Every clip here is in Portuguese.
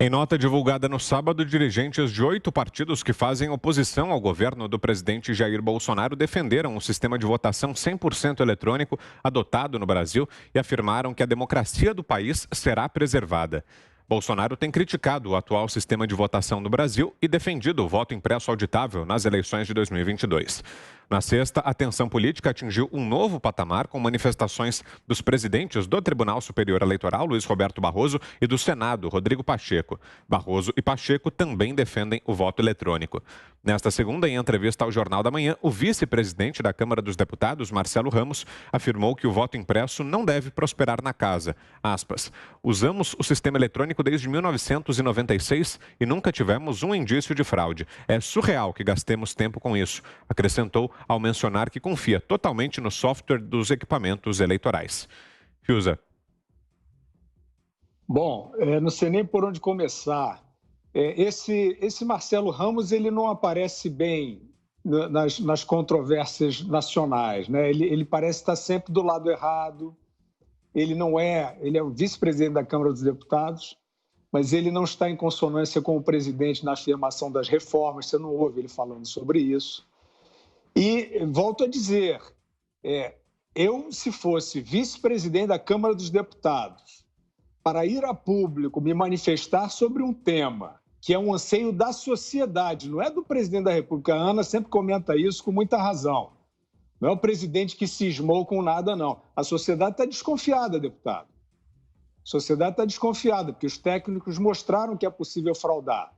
Em nota divulgada no sábado, dirigentes de 8 partidos que fazem oposição ao governo do presidente Jair Bolsonaro defenderam o sistema de votação 100% eletrônico adotado no Brasil e afirmaram que a democracia do país será preservada. Bolsonaro tem criticado o atual sistema de votação no Brasil e defendido o voto impresso auditável nas eleições de 2022. Na sexta, a tensão política atingiu um novo patamar com manifestações dos presidentes do Tribunal Superior Eleitoral, Luiz Roberto Barroso, e do Senado, Rodrigo Pacheco. Barroso e Pacheco também defendem o voto eletrônico. Nesta segunda, em entrevista ao Jornal da Manhã, o vice-presidente da Câmara dos Deputados, Marcelo Ramos, afirmou que o voto impresso não deve prosperar na casa. Aspas, usamos o sistema eletrônico desde 1996 e nunca tivemos um indício de fraude. É surreal que gastemos tempo com isso, acrescentou ao mencionar que confia totalmente no software dos equipamentos eleitorais. Fiuza. Bom, não sei nem por onde começar. Esse Marcelo Ramos, ele não aparece bem nas controvérsias nacionais, né? Ele parece estar sempre do lado errado. Ele é o vice-presidente da Câmara dos Deputados, mas ele não está em consonância com o presidente na afirmação das reformas. Você não ouve ele falando sobre isso. E volto a dizer, eu, se fosse vice-presidente da Câmara dos Deputados, para ir a público me manifestar sobre um tema que é um anseio da sociedade, não é do presidente da República. A Ana sempre comenta isso com muita razão. Não é o presidente que cismou com nada, não. A sociedade está desconfiada, deputado. A sociedade está desconfiada, porque os técnicos mostraram que é possível fraudar.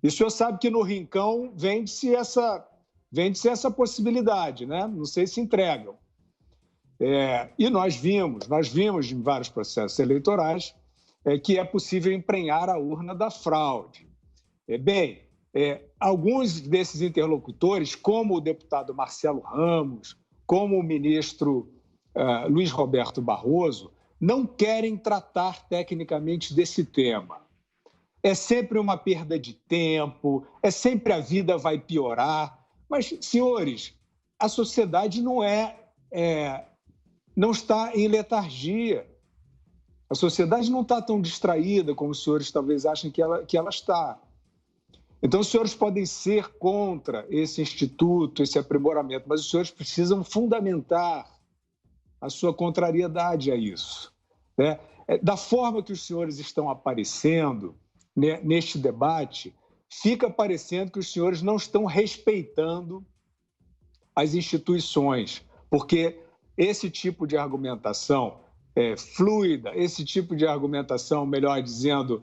E o senhor sabe que no Rincão vende-se essa possibilidade, né? Não sei se entregam. E nós vimos em vários processos eleitorais que é possível emprenhar a urna da fraude. Alguns desses interlocutores, como o deputado Marcelo Ramos, como o ministro Luiz Roberto Barroso, não querem tratar tecnicamente desse tema. É sempre uma perda de tempo, sempre a vida vai piorar. Mas, senhores, a sociedade não está em letargia. A sociedade não está tão distraída como os senhores talvez achem que ela está. Então, os senhores podem ser contra esse instituto, esse aprimoramento, mas os senhores precisam fundamentar a sua contrariedade a isso, né? Da forma que os senhores estão aparecendo neste debate, fica parecendo que os senhores não estão respeitando as instituições, porque esse tipo de argumentação fluida, esse tipo de argumentação, melhor dizendo,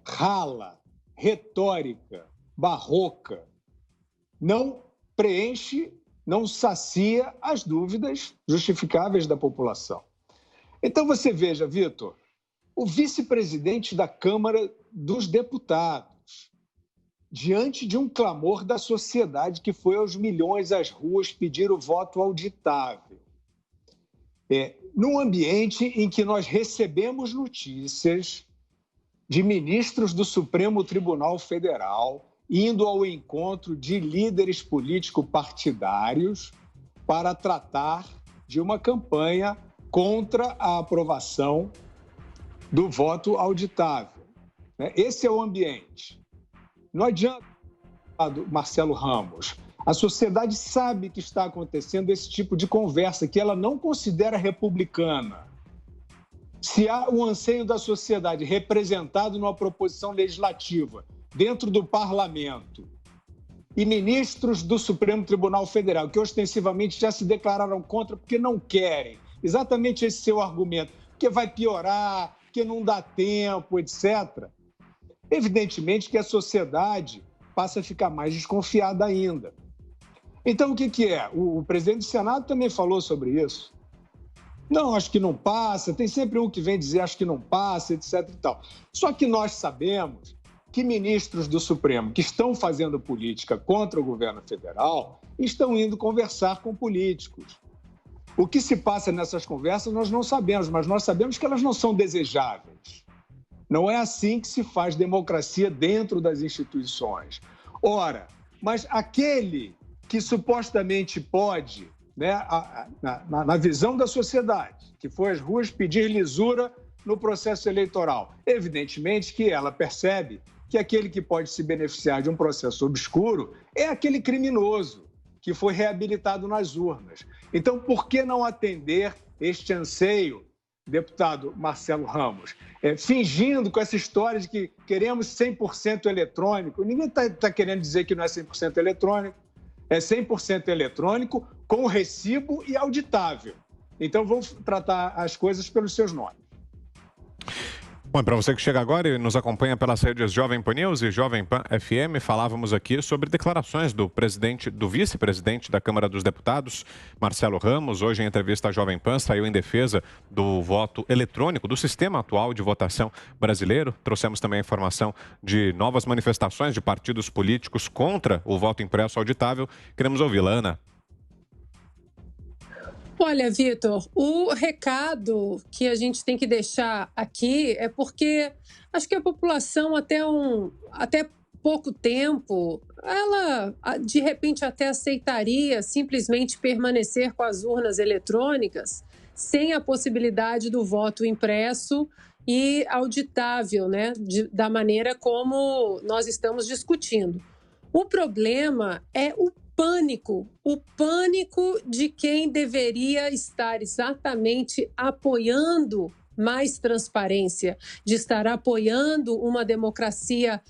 rala, retórica, barroca, não preenche, não sacia as dúvidas justificáveis da população. Então, você veja, Vitor, o vice-presidente da Câmara dos Deputados, diante de um clamor da sociedade que foi aos milhões às ruas pedir o voto auditável, num ambiente em que nós recebemos notícias de ministros do Supremo Tribunal Federal indo ao encontro de líderes político-partidários para tratar de uma campanha contra a aprovação do voto auditável. Esse é o ambiente. Não adianta, Marcelo Ramos, a sociedade sabe que está acontecendo esse tipo de conversa, que ela não considera republicana. Se há um anseio da sociedade representado numa proposição legislativa dentro do parlamento e ministros do Supremo Tribunal Federal, que ostensivamente já se declararam contra porque não querem, exatamente esse seu argumento, que vai piorar, que não dá tempo, etc., evidentemente que a sociedade passa a ficar mais desconfiada ainda. Então, o que é? O presidente do Senado também falou sobre isso. Não, acho que não passa, tem sempre um que vem dizer acho que não passa, etc. e tal. Só que nós sabemos que ministros do Supremo que estão fazendo política contra o governo federal estão indo conversar com políticos. O que se passa nessas conversas nós não sabemos, mas nós sabemos que elas não são desejáveis. Não é assim que se faz democracia dentro das instituições. Ora, mas aquele que supostamente pode, né, na visão da sociedade, que foi às ruas pedir lisura no processo eleitoral? Evidentemente que ela percebe que aquele que pode se beneficiar de um processo obscuro é aquele criminoso que foi reabilitado nas urnas. Então, por que não atender este anseio, deputado Marcelo Ramos? Fingindo com essa história de que queremos 100% eletrônico. Ninguém está querendo dizer que não é 100% eletrônico. É 100% eletrônico, com recibo e auditável. Então, vamos tratar as coisas pelos seus nomes. Bom, para você que chega agora e nos acompanha pelas redes Jovem Pan News e Jovem Pan FM, falávamos aqui sobre declarações do vice-presidente da Câmara dos Deputados, Marcelo Ramos. Hoje, em entrevista à Jovem Pan, saiu em defesa do voto eletrônico, do sistema atual de votação brasileiro. Trouxemos também a informação de novas manifestações de partidos políticos contra o voto impresso auditável. Queremos ouvi-la, Ana. Olha, Vitor, o recado que a gente tem que deixar aqui é porque acho que a população até pouco tempo, ela de repente até aceitaria simplesmente permanecer com as urnas eletrônicas sem a possibilidade do voto impresso e auditável, né, da maneira como nós estamos discutindo. O problema é o pânico de quem deveria estar exatamente apoiando mais transparência, de estar apoiando uma democracia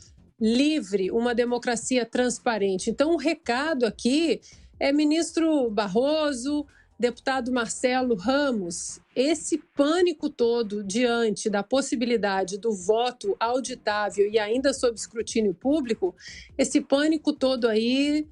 livre, uma democracia transparente. Então, o recado aqui é ministro Barroso, deputado Marcelo Ramos, esse pânico todo diante da possibilidade do voto auditável e ainda sob escrutínio público, esse pânico todo aí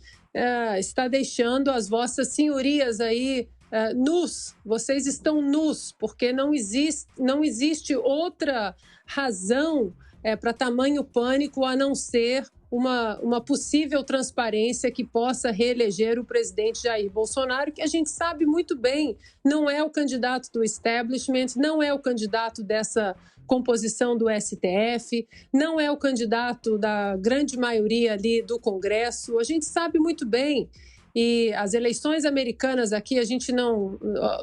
está deixando as vossas senhorias aí nus. Vocês estão nus, porque não existe outra razão para tamanho pânico a não ser uma possível transparência que possa reeleger o presidente Jair Bolsonaro, que a gente sabe muito bem, não é o candidato do establishment, não é o candidato dessa composição do STF, não é o candidato da grande maioria ali do Congresso, a gente sabe muito bem. E as eleições americanas aqui,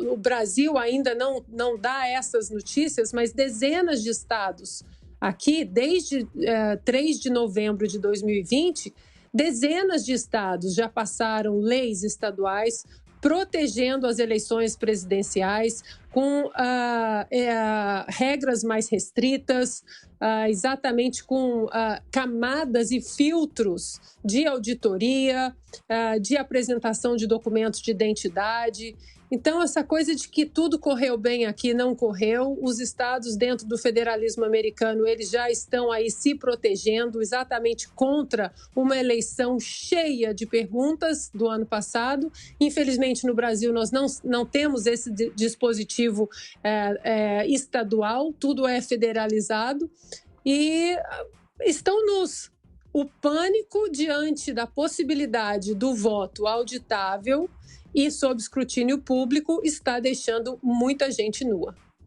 o Brasil ainda não dá essas notícias, mas dezenas de estados aqui, desde 3 de novembro de 2020, dezenas de estados já passaram leis estaduais protegendo as eleições presidenciais com regras mais restritas, exatamente com camadas e filtros de auditoria, de apresentação de documentos de identidade. Então, essa coisa de que tudo correu bem aqui não correu, os estados dentro do federalismo americano, eles já estão aí se protegendo exatamente contra uma eleição cheia de perguntas do ano passado. Infelizmente, no Brasil, nós não temos esse dispositivo estadual, tudo é federalizado e estão nus. O pânico diante da possibilidade do voto auditável e sob escrutínio público está deixando muita gente nua.